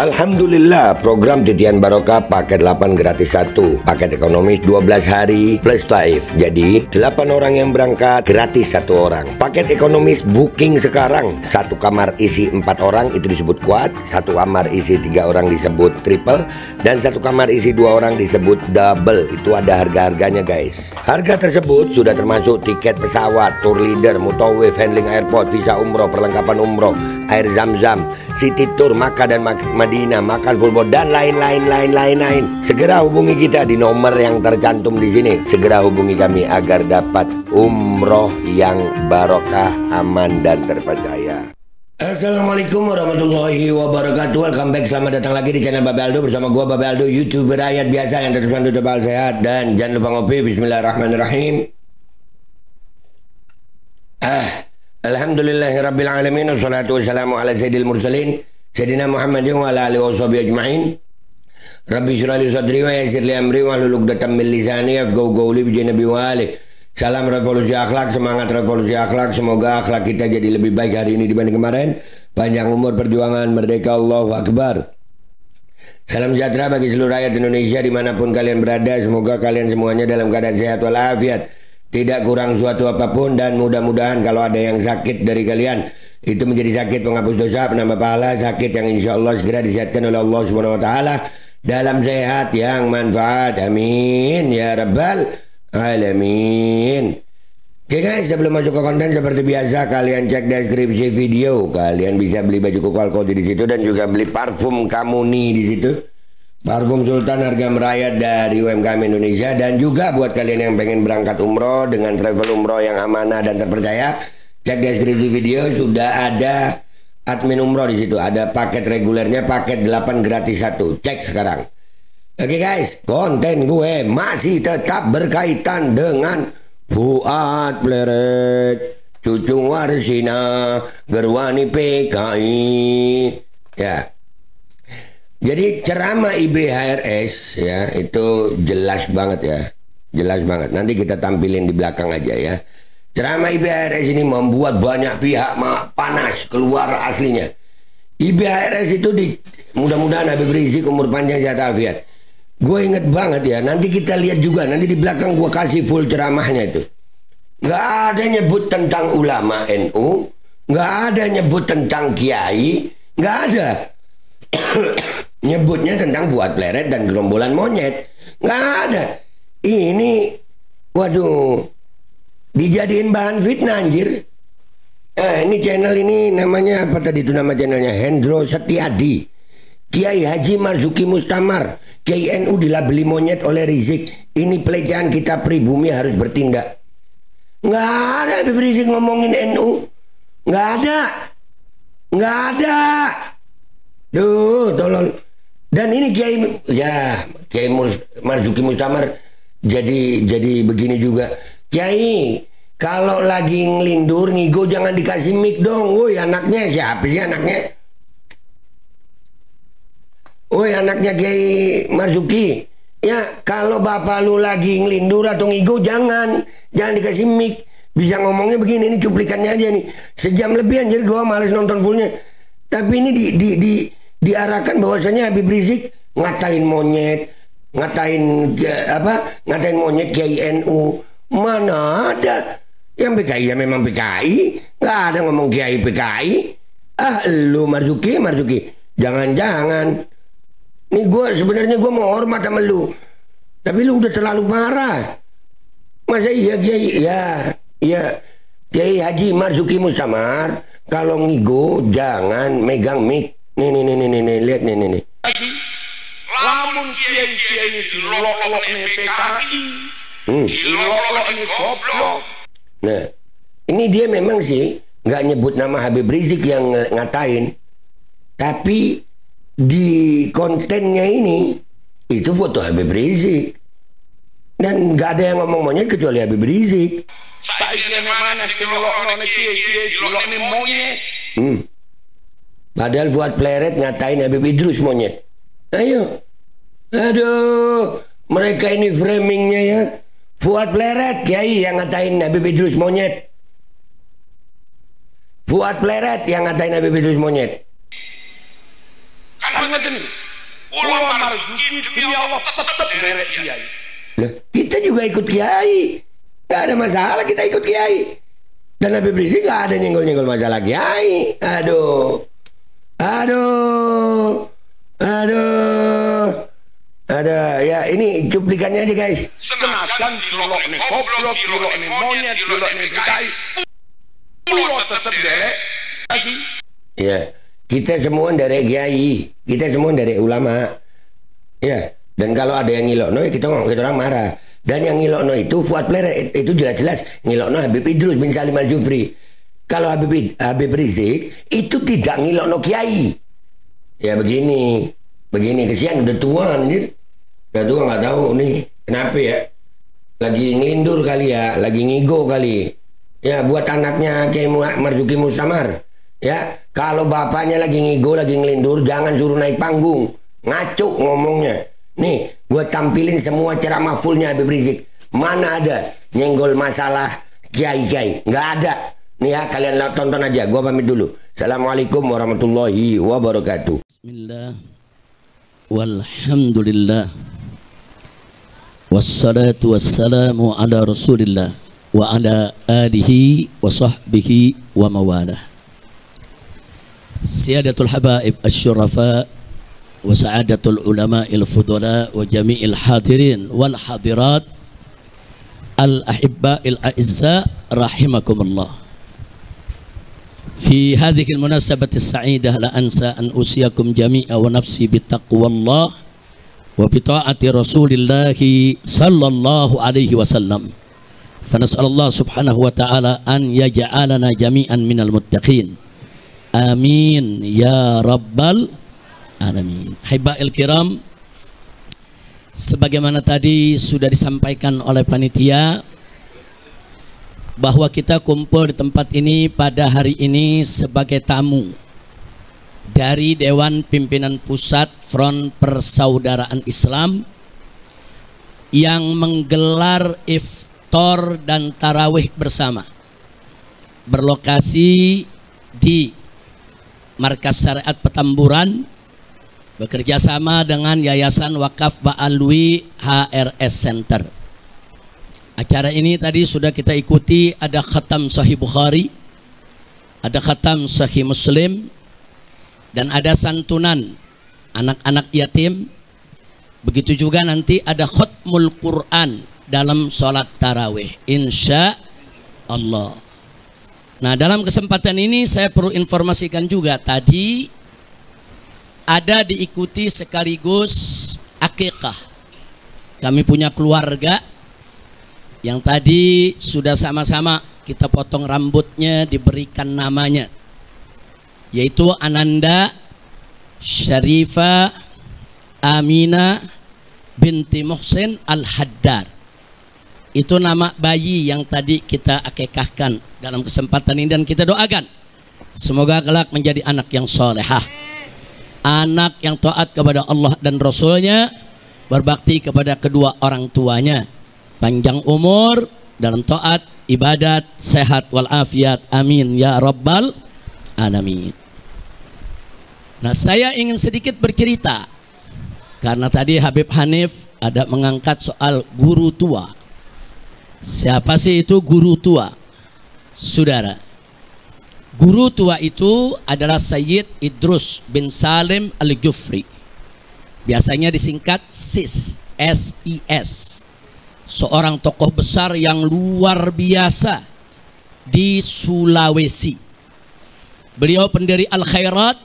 Alhamdulillah, program Titian Barokah paket 8 gratis 1, paket ekonomis 12 hari plus taif. Jadi 8 orang yang berangkat gratis 1 orang. Paket ekonomis booking sekarang, 1 kamar isi 4 orang itu disebut quad, 1 kamar isi 3 orang disebut triple, dan 1 kamar isi 2 orang disebut double. Itu ada harga-harganya guys. Harga tersebut sudah termasuk tiket pesawat, tour leader, mutawif, handling airport, visa umroh, perlengkapan umroh, air zam-zam, city tour, Makkah dan Madinah, makan full board, dan lain-lain. Segera hubungi kita di nomor yang tercantum di sini. Segera hubungi kami agar dapat umroh yang barokah, aman dan terpercaya. Assalamualaikum warahmatullahi wabarakatuh. Welcome back, selamat datang lagi di channel Babe Aldo bersama gua Babe Aldo, YouTuber rakyat biasa yang terus bantu tebal sehat. Dan jangan lupa ngopi. Bismillahirrahmanirrahim. Alhamdulillahirabbil alamin, wassalatu wassalamu ala sayyidil mursalin sayyidina Muhammadin wa ala alihi washabihi ajmain. Rabbi shrah li sadri wa yassir li amri wa hlul 'uqdatam min lisani yafqahu qawli bi nabi wa ali. Salam revolusi akhlak, semangat revolusi akhlak. Semoga akhlak kita jadi lebih baik hari ini dibanding kemarin. Panjang umur, perjuangan, merdeka, Allahu Akbar. Salam sejahtera bagi seluruh rakyat Indonesia dimanapun kalian berada. Semoga kalian semuanya dalam keadaan sehat walafiat, tidak kurang suatu apapun, dan mudah-mudahan kalau ada yang sakit dari kalian itu menjadi sakit penghapus dosa, penambah pahala, sakit yang insya Allah segera disehatkan oleh Allah Subhanahu Wa Taala dalam sehat yang manfaat. Amin ya rabbal alamin. Oke guys, sebelum masuk ke konten seperti biasa, kalian cek deskripsi video. Kalian bisa beli baju Kokal Kodi di situ dan juga beli parfum Kamuni di situ. Parfum Sultan harga merayat dari UMKM Indonesia. Dan juga buat kalian yang pengen berangkat umroh dengan travel umroh yang amanah dan terpercaya, cek deskripsi video, sudah ada admin umroh di situ. Ada paket regulernya, paket 8 gratis 1. Cek sekarang. Oke guys, konten gue masih tetap berkaitan dengan Fuad Pleret, Cucung Warsina, Gerwani PKI. Ya. Jadi ceramah IBHRS ya itu jelas banget ya. Jelas banget. Nanti kita tampilin di belakang aja ya. Ceramah IBHRS ini membuat banyak pihak panas keluar aslinya. IBHRS itu mudah-mudahan Habib Rizik umur panjang sehat afiat. Gue inget banget ya. Nanti kita lihat juga. Nanti di belakang gue kasih full ceramahnya itu. Nggak ada nyebut tentang ulama NU. Nggak ada nyebut tentang kiai. Nggak ada. Nyebutnya tentang Fuad Pleret dan gerombolan monyet. Nggak ada. Ini waduh, dijadiin bahan fitnah anjir. Ini channel ini namanya apa tadi itu nama channelnya? Hendro Setiadi. Kiai Haji Marzuki Mustamar, Kiai NU dilabeli monyet oleh Rizik. Ini pelecehan, kita pribumi harus bertindak. Nggak ada Habib Rizik ngomongin NU. Nggak ada. Nggak ada. Duh, tolong. Dan ini Kiai Marzuki Mustamar jadi begini juga. Kiai, kalau lagi ngelindur ngigo jangan dikasih mic dong. Woi, anaknya siapa sih anaknya? Woi, anaknya Kiai Marzuki. Ya, kalau bapak lu lagi ngelindur atau ngigo jangan dikasih mic. Bisa ngomongnya begini, ini cuplikannya aja nih. Sejam lebih anjir, gua males nonton fullnya. Tapi ini diarahkan bahwasanya Habib Rizik ngatain monyet, ngatain monyet Kiai NU. Mana ada yang PKI? Ya memang PKI, nggak ada ngomong Kiai PKI. Lu Marzuki, jangan. Nih sebenarnya gue mau hormat sama lu, tapi lu udah terlalu marah. Masa iya Kiai? Ya Kiai Haji Marzuki Mustamar kalau ngigo jangan megang mic. Nih, lihat nih. Lamun kiai ini dilolok nih PKI, dilolok nih goblok. Nah, ini dia memang sih nggak nyebut nama Habib Rizik yang ngatain, tapi di kontennya ini itu foto Habib Rizik, dan nggak ada yang ngomong monyet kecuali Habib Rizik. Saya ini mana sih nolok kiai dilolok nih monyet? Padahal Fuad Pleret ngatain Habib Idrus monyet. Ayo. Aduh, mereka ini framingnya ya. Fuad Pleret kiai yang ngatain Habib Idrus monyet. Fuad Pleret yang ngatain Habib Idrus monyet. Kan ngeten iki. Kula marzuki demi Allah tetep derek kiai. Loh, kita juga ikut kiai. Gak ada masalah kita ikut kiai. Dan Habib Rizik gak ada nyenggol-nyenggol masalah kiai. Aduh. Ada ya ini cuplikannya aja guys. Senajan dilok nih goblok, dilok nih monyet, dilok nih DKI. Kula tetep derek lagi. Ya, kita semua dari kiai, kita semua dari ulama. Ya, dan kalau ada yang ngilokno kita orang marah. Dan yang ngilokno itu Fuad Pleret, itu jelas-jelas ngilokno Habib Idrus bin Salim Al-Jufri. Kalau Habib Rizik itu tidak ngilokno kiai. Ya begini kesian udah tua anjir. Udah tua nggak tahu nih kenapa ya. Lagi ngelindur kali ya, lagi ngigo kali. Ya buat anaknya Kiai Marzuki Mustamar. Ya, kalau bapaknya lagi ngigo, lagi ngelindur, jangan suruh naik panggung. Ngaco ngomongnya. Nih, gue tampilin semua ceramah fullnya Habib Rizik. Mana ada nyenggol masalah kiai-kiai? Nggak ada. Nih ya, kalian tonton aja. Gue pamit dulu. Assalamualaikum warahmatullahi wabarakatuh. Bismillah. Walhamdulillah. Wassalatu wassalamu ala Rasulillah wa ala alihi wa sahbihi wa mawalah. Siyadatul habaib asy-syurafa wa sa'adatul ulama il-fudala wa jami'il hadirin wal hadirat al-ahibba il-a'izza rahimakumullah. Fi hadhihi al-munasabati as-sa'idah la ansa an usiyakum jami'a wa nafsi bittaqwallah wa bita'ati Rasulillah sallallahu alaihi wasallam. Fa nas'alullah subhanahu wa ta'ala an yaj'alana jami'an minal muttaqin. Amin ya rabbal alamin. Hibail kiram, sebagaimana tadi sudah disampaikan oleh panitia bahwa kita kumpul di tempat ini pada hari ini sebagai tamu dari Dewan Pimpinan Pusat Front Persaudaraan Islam yang menggelar iftar dan tarawih bersama berlokasi di Markas Syariat Petamburan bekerja sama dengan Yayasan Wakaf Ba'alwi HRS Center. Acara ini tadi sudah kita ikuti, ada khatam Sahih Bukhari, ada khatam Sahih Muslim, dan ada santunan anak-anak yatim. Begitu juga nanti ada khutmul Quran dalam sholat tarawih, insya Allah. Nah, dalam kesempatan ini saya perlu informasikan juga, tadi ada diikuti sekaligus akikah. Kami punya keluarga yang tadi sudah sama-sama kita potong rambutnya, diberikan namanya, yaitu Ananda Syarifah Amina binti Muhsin Al-Haddar. Itu nama bayi yang tadi kita akikahkan dalam kesempatan ini, dan kita doakan semoga kelak menjadi anak yang solehah, anak yang taat kepada Allah dan Rasulnya, berbakti kepada kedua orang tuanya, panjang umur dalam taat, ibadat, sehat walafiat, amin ya rabbal alamin. Nah, saya ingin sedikit bercerita karena tadi Habib Hanif ada mengangkat soal guru tua. Siapa sih itu guru tua? Saudara, guru tua itu adalah Sayyid Idrus bin Salim Al-Jufri, biasanya disingkat SIS, SIS. Seorang tokoh besar yang luar biasa di Sulawesi. Beliau pendiri Al-Khairat,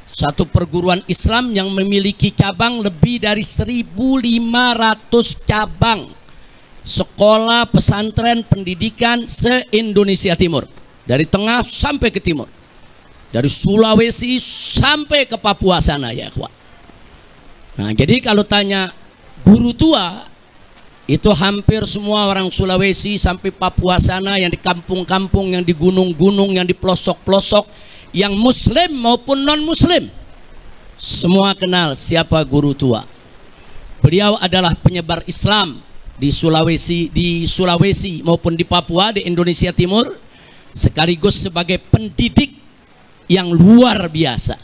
satu perguruan Islam yang memiliki cabang lebih dari 1.500 cabang sekolah pesantren pendidikan se-Indonesia Timur, dari tengah sampai ke timur, dari Sulawesi sampai ke Papua sana ya kawan. Nah, jadi kalau tanya guru tua, itu hampir semua orang Sulawesi sampai Papua sana, yang di kampung-kampung, yang di gunung-gunung, yang di pelosok-pelosok, yang muslim maupun non-muslim, semua kenal siapa guru tua. Beliau adalah penyebar Islam di Sulawesi maupun di Papua, di Indonesia Timur, sekaligus sebagai pendidik yang luar biasa.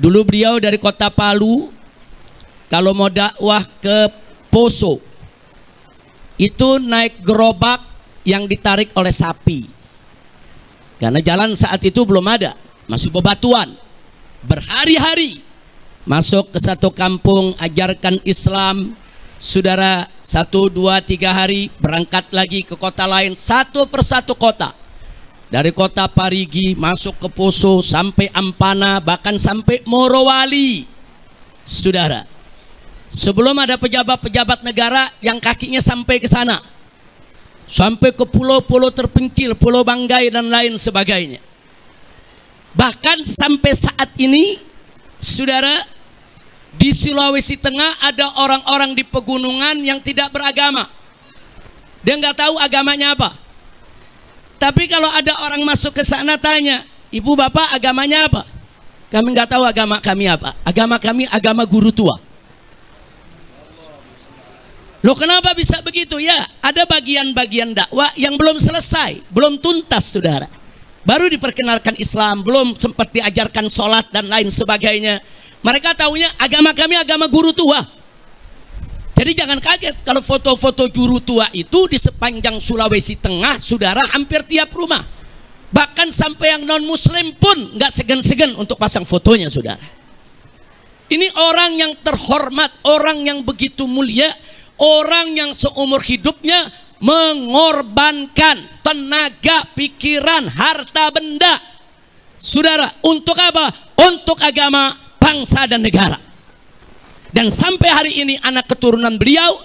Dulu beliau dari kota Palu, kalau mau dakwah ke Poso, itu naik gerobak yang ditarik oleh sapi. Karena jalan saat itu belum ada, masih bebatuan. Berhari-hari masuk ke satu kampung, ajarkan Islam. Saudara, 1, 2, 3 hari berangkat lagi ke kota lain, satu persatu kota. Dari kota Parigi masuk ke Poso sampai Ampana, bahkan sampai Morowali. Saudara, sebelum ada pejabat-pejabat negara yang kakinya sampai ke sana, sampai ke pulau-pulau terpencil, Pulau Banggai dan lain sebagainya. Bahkan sampai saat ini, saudara, di Sulawesi Tengah ada orang-orang di pegunungan yang tidak beragama. Dia nggak tahu agamanya apa. Tapi kalau ada orang masuk ke sana tanya, ibu bapak agamanya apa? Kami nggak tahu agama kami apa. Agama kami agama guru tua. Loh, kenapa bisa begitu? Ya, ada bagian-bagian dakwah yang belum selesai, belum tuntas, saudara. Baru diperkenalkan Islam, belum sempat diajarkan sholat dan lain sebagainya. Mereka taunya agama kami agama guru tua. Jadi jangan kaget kalau foto-foto guru tua itu di sepanjang Sulawesi Tengah, saudara, hampir tiap rumah. Bahkan sampai yang non-muslim pun nggak segan-segan untuk pasang fotonya, saudara. Ini orang yang terhormat, orang yang begitu mulia, orang yang seumur hidupnya mengorbankan tenaga, pikiran, harta benda, saudara, untuk apa? Untuk agama, bangsa dan negara. Dan sampai hari ini anak keturunan beliau,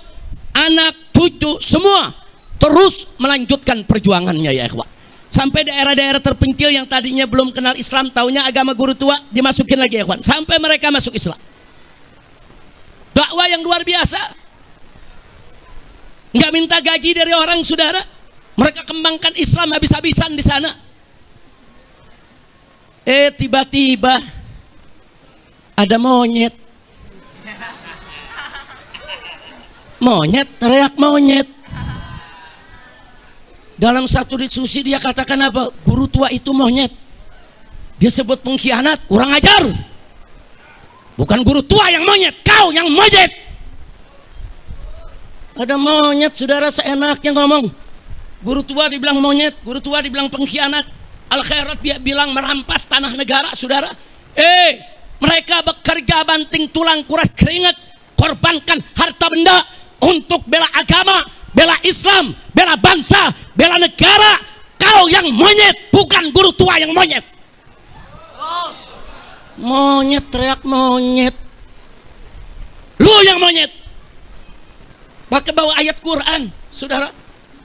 anak cucu semua terus melanjutkan perjuangannya, ya ikhwah. Sampai daerah-daerah terpencil yang tadinya belum kenal Islam, taunya agama guru tua, dimasukin lagi, ya ikhwan. Sampai mereka masuk Islam. Dakwah yang luar biasa. Nggak minta gaji dari orang, saudara. Mereka kembangkan Islam habis-habisan di sana. Tiba-tiba ada monyet. Monyet, teriak monyet. Dalam satu diskusi dia katakan apa? Guru tua itu monyet. Dia sebut pengkhianat, kurang ajar. Bukan guru tua yang monyet, kau yang monyet. Ada monyet, saudara, seenaknya ngomong. Guru tua dibilang monyet, guru tua dibilang pengkhianat. Al-Khairat dia bilang merampas tanah negara, saudara. Mereka bekerja banting tulang, kuras keringat, korbankan harta benda untuk bela agama, bela Islam, bela bangsa, bela negara. Kau yang monyet, bukan guru tua yang monyet. Monyet, teriak monyet. Lu yang monyet. Pakai bawa ayat Quran, saudara.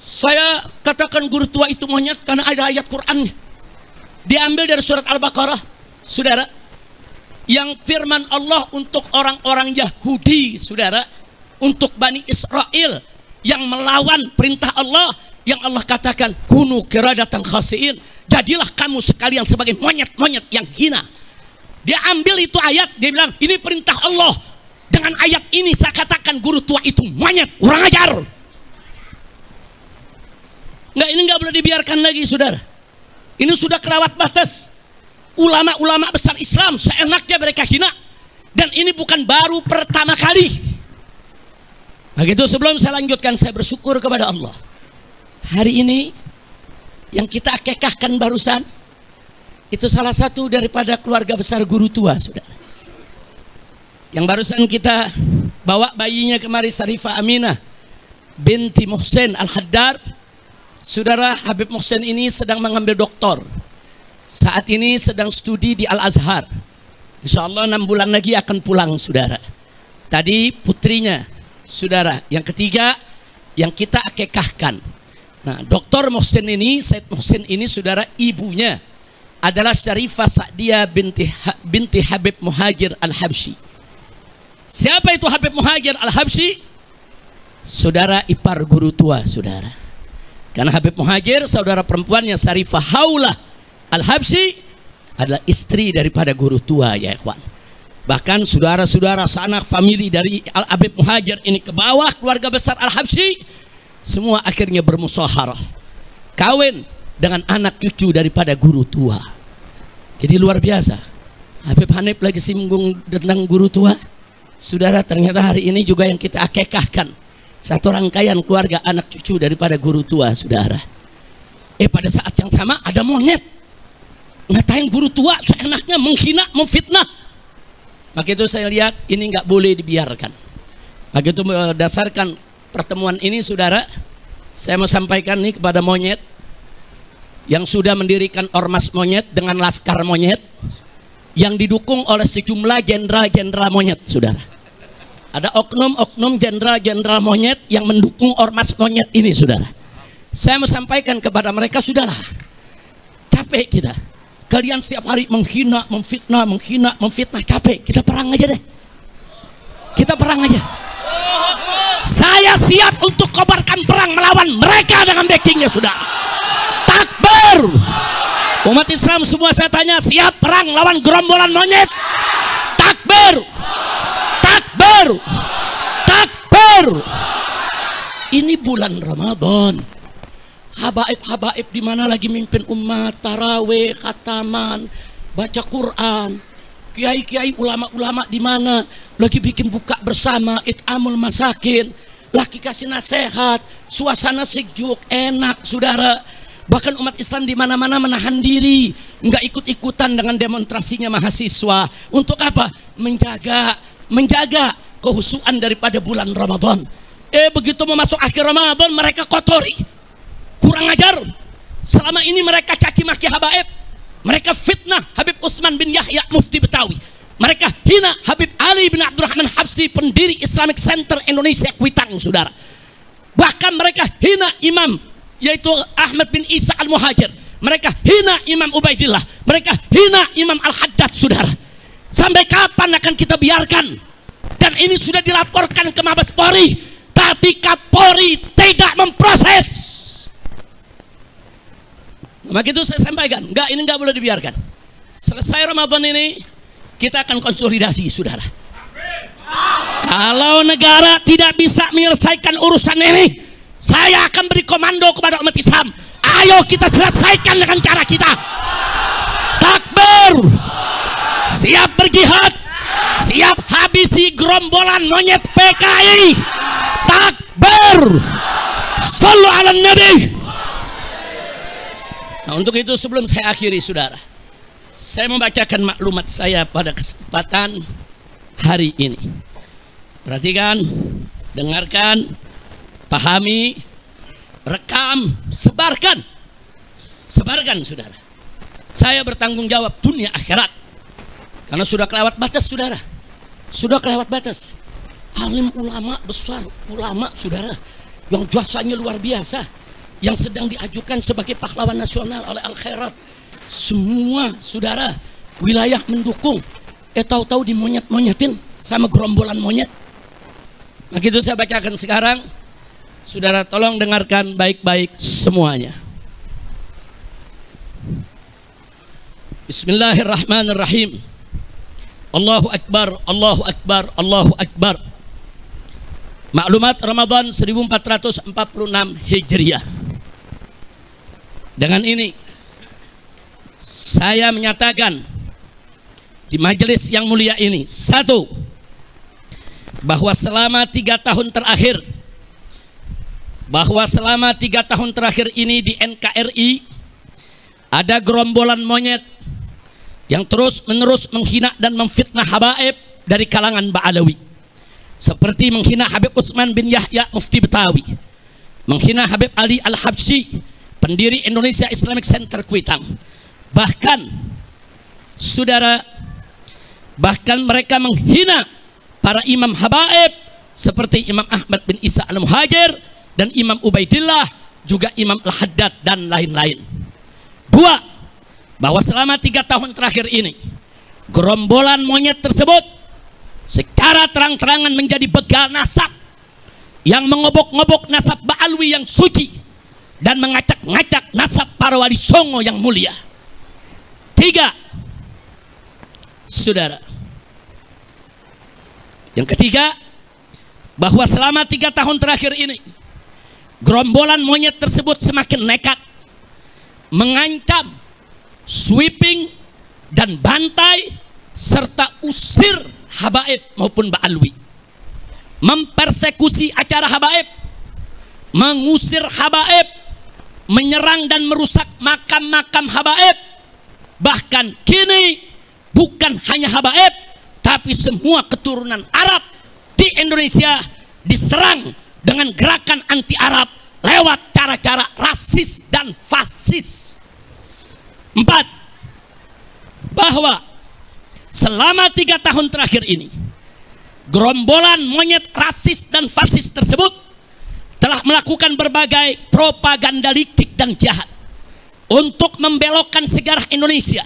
Saya katakan guru tua itu monyet karena ada ayat Quran. Diambil dari surat Al-Baqarah, saudara. Yang firman Allah untuk orang-orang Yahudi, saudara, untuk Bani Israel yang melawan perintah Allah, yang Allah katakan kunu qiradatan khasiin, jadilah kamu sekalian sebagai monyet-monyet yang hina. Dia ambil itu ayat, dia bilang ini perintah Allah, dengan ayat ini saya katakan guru tua itu monyet, kurang ajar. Nggak, ini nggak boleh dibiarkan lagi, saudara. Ini sudah kelewat batas. Ulama-ulama besar Islam seenaknya mereka hina, dan ini bukan baru pertama kali. Begitu, sebelum saya lanjutkan, saya bersyukur kepada Allah. Hari ini yang kita akikahkan barusan itu salah satu daripada keluarga besar guru tua, saudara. Yang barusan kita bawa bayinya kemari, Sarifah Aminah binti Muhsin Al-Haddar. Saudara, Habib Muhsin ini sedang mengambil doktor. Saat ini sedang studi di Al-Azhar. Insya Allah 6 bulan lagi akan pulang, saudara. Tadi putrinya, saudara, yang ketiga yang kita akikahkan. Nah, Dr. Muhsin ini, Said Muhsin ini, saudara, ibunya adalah Syarifah Sa'diyah binti Habib Muhajir Al-Habsyi. Siapa itu Habib Muhajir Al-Habsyi? Saudara, ipar guru tua, saudara. Karena Habib Muhajir, saudara perempuannya Syarifah Haulah Al-Habsyi adalah istri daripada guru tua, ya ikhwan. Bahkan saudara-saudara sanak famili dari Habib Muhajir ini ke bawah keluarga besar Al-Habsyi, semua akhirnya bermusyawarah kawin dengan anak cucu daripada guru tua. Jadi luar biasa. Habib Hanif lagi singgung tentang guru tua. Saudara, ternyata hari ini juga yang kita akekahkan satu rangkaian keluarga anak cucu daripada guru tua, saudara. Pada saat yang sama ada monyet ngatain guru tua seenaknya, menghina, memfitnah. Maka itu saya lihat ini nggak boleh dibiarkan. Maka itu berdasarkan pertemuan ini, saudara, saya mau sampaikan nih kepada monyet yang sudah mendirikan ormas monyet dengan laskar monyet yang didukung oleh sejumlah jenderal-jenderal monyet, saudara. Ada oknum-oknum jenderal-jenderal monyet yang mendukung ormas monyet ini, saudara. Saya mau sampaikan kepada mereka, sudahlah, capek kita. Kalian setiap hari menghina, memfitnah, capek. Kita perang aja deh. Kita perang aja. Saya siap untuk kobarkan perang melawan mereka dengan backingnya, sudah. Takbir. Umat Islam semua saya tanya, siap perang lawan gerombolan monyet? Takbir. Takbir. Takbir. Ini bulan Ramadan. Habaib-habaib di mana lagi mimpin umat, taraweh, khataman, baca Quran. Kiai-kiai, ulama-ulama di mana lagi bikin buka bersama, it'amul masakin, lagi kasih nasihat, suasana sejuk, enak, saudara. Bahkan umat Islam di mana-mana menahan diri, nggak ikut-ikutan dengan demonstrasinya mahasiswa. Untuk apa? Menjaga kehusuan daripada bulan Ramadan. Begitu mau masuk akhir Ramadan mereka kotori. Kurang ajar. Selama ini mereka caci maki habaib. Mereka fitnah Habib Utsman bin Yahya Mufti Betawi. Mereka hina Habib Ali bin Abdurrahman Habsi, pendiri Islamic Center Indonesia Kuitang, saudara. Bahkan mereka hina imam yaitu Ahmad bin Isa Al-Muhajir. Mereka hina Imam Ubaidillah. Mereka hina Imam Al-Haddad, saudara. Sampai kapan akan kita biarkan? Dan ini sudah dilaporkan ke Mabes Polri, tapi Kapolri tidak memproses. Maka itu saya sampaikan, ini enggak boleh dibiarkan. Selesai Ramadan ini kita akan konsolidasi, saudara. Kalau negara tidak bisa menyelesaikan urusan ini, saya akan beri komando kepada umat Islam. Ayo kita selesaikan dengan cara kita. Takbir. Siap berjihad. Siap habisi gerombolan monyet PKI. Takbir. Shallu ala Nabi. Nah, untuk itu sebelum saya akhiri, saudara, saya membacakan maklumat saya pada kesempatan hari ini. Perhatikan, dengarkan, pahami, rekam, sebarkan. Sebarkan, saudara. Saya bertanggung jawab dunia akhirat. Karena sudah kelewat batas, saudara. Sudah kelewat batas. Alim ulama besar, ulama, saudara, yang jasanya luar biasa, yang sedang diajukan sebagai pahlawan nasional oleh Al-Khairat. Semua, saudara, wilayah mendukung. Tahu-tahu dimonyet-monyetin sama gerombolan monyet. Nah, itu saya bacakan sekarang. Saudara, tolong dengarkan baik-baik semuanya. Bismillahirrahmanirrahim. Allahu Akbar, Allahu Akbar, Allahu Akbar. Maklumat Ramadan 1446 Hijriah. Dengan ini saya menyatakan di majelis yang mulia ini, satu, bahwa selama 3 tahun terakhir ini di NKRI ada gerombolan monyet yang terus-menerus menghina dan memfitnah habaib dari kalangan Ba'alawi, seperti menghina Habib Utsman bin Yahya Mufti Betawi, menghina Habib Ali Al-Habsyi, pendiri Indonesia Islamic Center Kuitang. Bahkan, saudara, mereka menghina para imam habaib seperti Imam Ahmad bin Isa Al-Muhajir dan Imam Ubaidillah, juga Imam Al-Haddad dan lain-lain. Dua, bahwa selama 3 tahun terakhir ini gerombolan monyet tersebut secara terang-terangan menjadi begal nasab yang mengobok-ngobok nasab Ba'alwi yang suci dan mengacak-ngacak nasab para wali songo yang mulia. 3, saudara, yang ketiga, bahwa selama 3 tahun terakhir ini gerombolan monyet tersebut semakin nekat mengancam, sweeping dan bantai serta usir habaib maupun ba'alwi, mempersekusi acara habaib, mengusir habaib, menyerang dan merusak makam-makam habaib. Bahkan kini bukan hanya habaib, tapi semua keturunan Arab di Indonesia diserang dengan gerakan anti Arab lewat cara-cara rasis dan fasis. 4. Bahwa selama 3 tahun terakhir ini, gerombolan monyet rasis dan fasis tersebut telah melakukan berbagai propaganda licik dan jahat untuk membelokkan sejarah Indonesia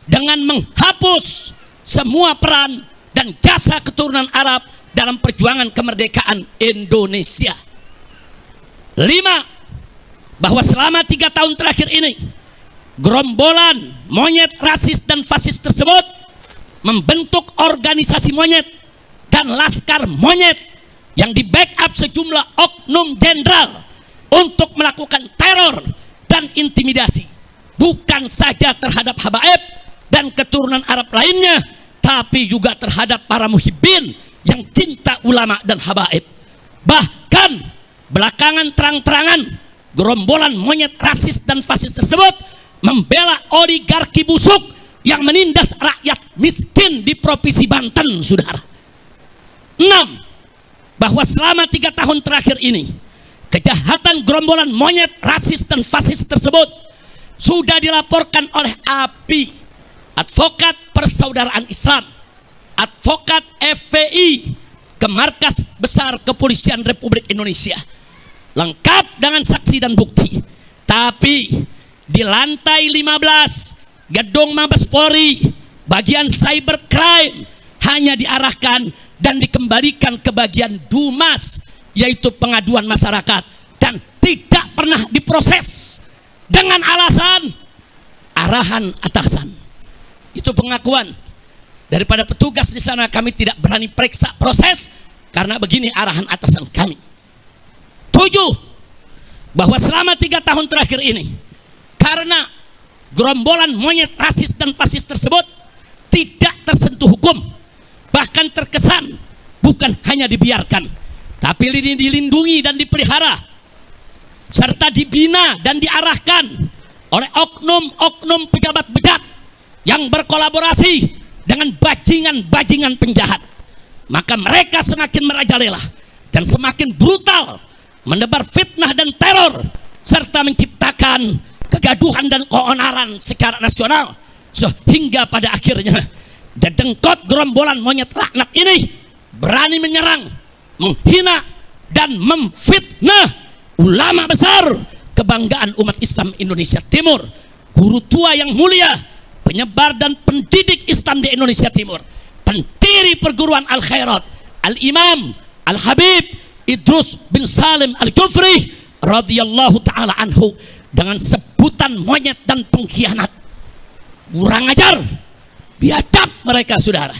dengan menghapus semua peran dan jasa keturunan Arab dalam perjuangan kemerdekaan Indonesia. 5. Bahwa selama 3 tahun terakhir ini, gerombolan monyet rasis dan fasis tersebut membentuk organisasi monyet dan laskar monyet yang di backup sejumlah oknum jenderal untuk melakukan teror dan intimidasi, bukan saja terhadap habaib dan keturunan Arab lainnya, tapi juga terhadap para muhibbin yang cinta ulama dan habaib. Bahkan belakangan terang-terangan gerombolan monyet rasis dan fasis tersebut membela oligarki busuk yang menindas rakyat miskin di Provinsi Banten, saudara. 6. Bahwa selama 3 tahun terakhir ini, kejahatan gerombolan monyet rasis dan fasis tersebut sudah dilaporkan oleh API, Advokat Persaudaraan Islam, advokat FPI, ke Markas Besar Kepolisian Republik Indonesia, lengkap dengan saksi dan bukti. Tapi di lantai 15 gedung Mabes Polri, bagian cybercrime hanya diarahkan dan dikembalikan ke bagian Dumas, yaitu pengaduan masyarakat, dan tidak pernah diproses dengan alasan arahan atasan. Itu pengakuan daripada petugas di sana. Kami tidak berani periksa proses karena begini arahan atasan kami. 7. Bahwa selama 3 tahun terakhir ini, karena gerombolan monyet rasis dan fasis tersebut tidak tersentuh hukum, bahkan terkesan bukan hanya dibiarkan, tapi dilindungi dan dipelihara, serta dibina dan diarahkan oleh oknum-oknum pejabat bejat yang berkolaborasi dengan bajingan-bajingan penjahat, maka mereka semakin merajalela dan semakin brutal menebar fitnah dan teror, serta menciptakan kegaduhan dan keonaran secara nasional, sehingga pada akhirnya dedengkot gerombolan monyet laknat ini berani menyerang, menghina, dan memfitnah ulama besar kebanggaan umat Islam Indonesia Timur, guru tua yang mulia, penyebar dan pendidik Islam di Indonesia Timur, pendiri perguruan Al-Khairat, Al-Imam Al-Habib Idrus bin Salim Al-Kufri radhiyallahu ta'ala anhu, dengan sebutan monyet dan pengkhianat. Kurang ajar, biadab mereka, saudara.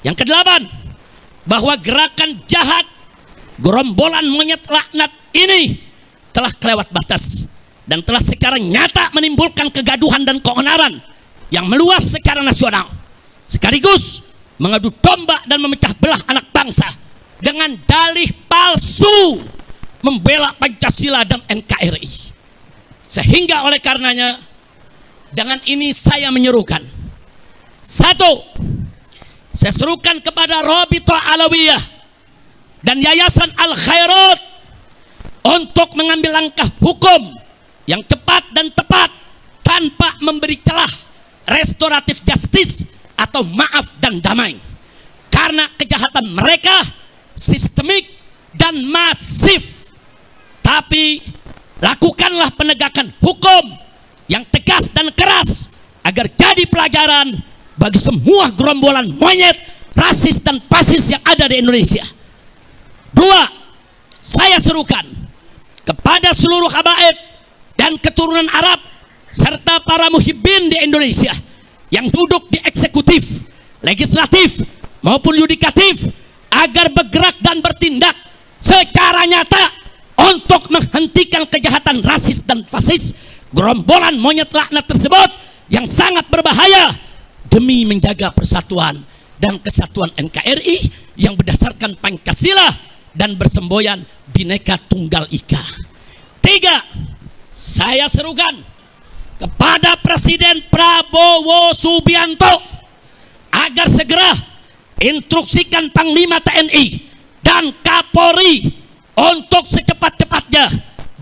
Yang ke-8, bahwa gerakan jahat gerombolan monyet laknat ini telah kelewat batas dan telah secara nyata menimbulkan kegaduhan dan keonaran yang meluas secara nasional, sekaligus mengadu domba dan memecah belah anak bangsa dengan dalih palsu membela Pancasila dan NKRI. Sehingga oleh karenanya, dengan ini saya menyerukan, 1, saya serukan kepada Rabithah Alawiyah dan Yayasan Al-Khairat untuk mengambil langkah hukum yang cepat dan tepat tanpa memberi celah restoratif justice atau maaf dan damai, karena kejahatan mereka sistemik dan masif. Tapi lakukanlah penegakan hukum yang tegas dan keras agar jadi pelajaran bagi semua gerombolan monyet rasis dan fasis yang ada di Indonesia. 2, saya serukan kepada seluruh habaib dan keturunan Arab serta para muhibbin di Indonesia yang duduk di eksekutif, legislatif maupun yudikatif, agar bergerak dan bertindak secara nyata untuk menghentikan kejahatan rasis dan fasis gerombolan monyet laknat tersebut yang sangat berbahaya demi menjaga persatuan dan kesatuan NKRI yang berdasarkan Pancasila dan bersemboyan Bhinneka Tunggal Ika. 3, saya serukan kepada Presiden Prabowo Subianto agar segera instruksikan Panglima TNI dan Kapolri untuk secepat-cepatnya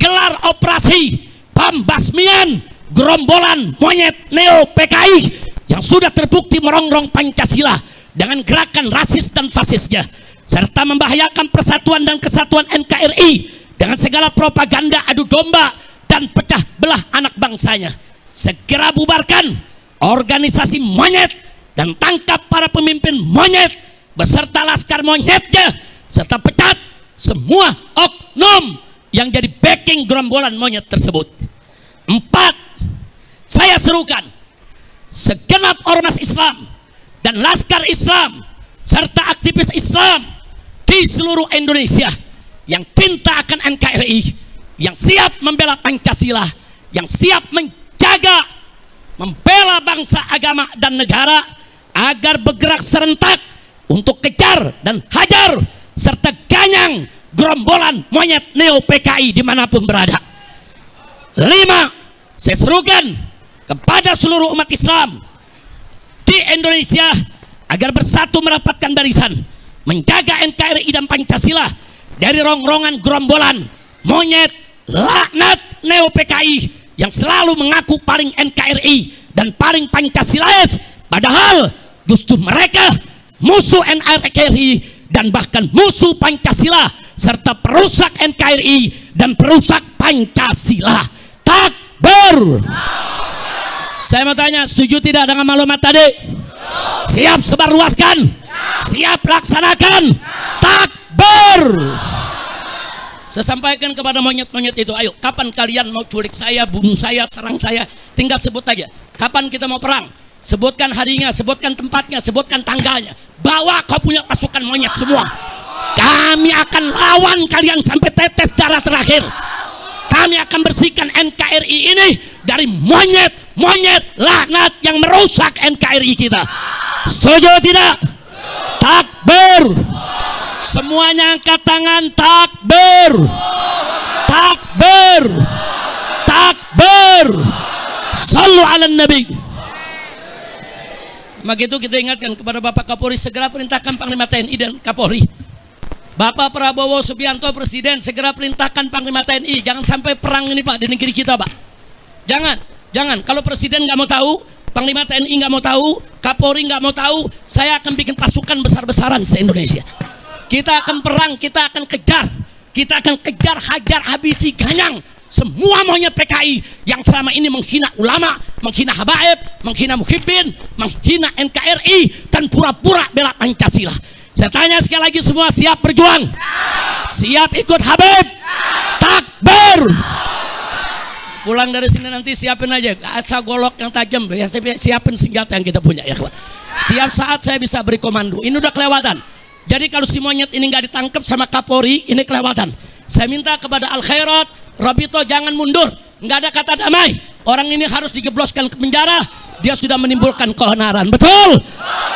gelar operasi pembasmian gerombolan monyet neo PKI yang sudah terbukti merongrong Pancasila dengan gerakan rasis dan fasisnya, serta membahayakan persatuan dan kesatuan NKRI dengan segala propaganda adu domba dan pecah belah anak bangsanya. Segera bubarkan organisasi monyet dan tangkap para pemimpin monyet beserta laskar monyetnya, serta pecat semua oknum yang jadi backing gerombolan monyet tersebut. 4, saya serukan segenap ormas Islam dan laskar Islam serta aktivis Islam di seluruh Indonesia yang cinta akan NKRI, yang siap membela Pancasila, yang siap menjaga, membela bangsa, agama, dan negara, agar bergerak serentak untuk kejar dan hajar serta ganyang gerombolan monyet neo PKI dimanapun berada. 5, saya serukan kepada seluruh umat Islam di Indonesia agar bersatu merapatkan barisan, menjaga NKRI dan Pancasila dari rongrongan gerombolan monyet laknat neo PKI yang selalu mengaku paling NKRI dan paling Pancasilais, padahal justru mereka musuh NKRI dan bahkan musuh Pancasila serta perusak NKRI dan perusak Pancasila. Takbir. Saya mau tanya, setuju tidak dengan maklumat tadi? Siap sebarluaskan? Siap laksanakan? Takbir. Saya sampaikan kepada monyet-monyet itu, ayo, kapan kalian mau culik saya, bunuh saya, serang saya? Tinggal sebut aja. Kapan kita mau perang? Sebutkan harinya, sebutkan tempatnya, sebutkan tanggalnya. Bawa kau punya pasukan monyet semua. Kami akan lawan kalian sampai tetes darah terakhir. Kami akan bersihkan NKRI ini dari monyet-monyet laknat yang merusak NKRI kita. Setuju tidak? Takbir. Semuanya angkat tangan. Takbir. Takbir. Takbir. Sallu ala Nabi. Maka itu kita ingatkan kepada Bapak Kapolri, segera perintahkan Panglima TNI dan Kapolri. Bapak Prabowo Subianto Presiden, segera perintahkan Panglima TNI, jangan sampai perang ini Pak di negeri kita Pak. Jangan. Kalau Presiden nggak mau tahu, Panglima TNI nggak mau tahu, Kapolri nggak mau tahu, saya akan bikin pasukan besar-besaran se-Indonesia. Kita akan perang, kita akan kejar, hajar, habisi, ganyang semua monyet PKI yang selama ini menghina ulama, menghina habaib, menghina muhibbin, menghina NKRI, dan pura-pura bela Pancasila. Saya tanya sekali lagi, semua siap berjuang? Siap ikut Habib? Takbir. Pulang dari sini nanti siapin aja asal golok yang tajam, ya, siapin senjata yang kita punya ya. Tiap saat saya bisa beri komando. Ini udah kelewatan. Jadi kalau si monyet ini nggak ditangkap sama Kapolri, ini kelewatan. Saya minta kepada Al Khairat, Rabito, jangan mundur. Nggak ada kata damai. Orang ini harus dijebloskan ke penjara. Dia sudah menimbulkan keonaran. Betul?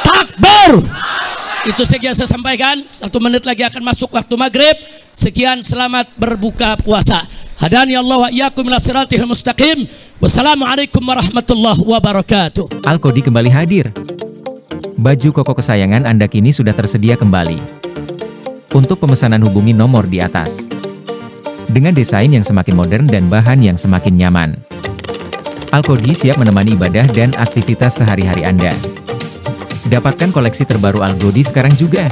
Takbir. Itu saja saya sampaikan. 1 menit lagi akan masuk waktu maghrib. Sekian, selamat berbuka puasa. Hadani Allah wa iyyakum ila siratil mustaqim. Wassalamualaikum warahmatullahi wabarakatuh. Al-Kodi kembali hadir. Baju koko kesayangan Anda kini sudah tersedia kembali. Untuk pemesanan hubungi nomor di atas. Dengan desain yang semakin modern dan bahan yang semakin nyaman. Al-Kodi siap menemani ibadah dan aktivitas sehari-hari Anda. Dapatkan koleksi terbaru Al-Kodi sekarang juga.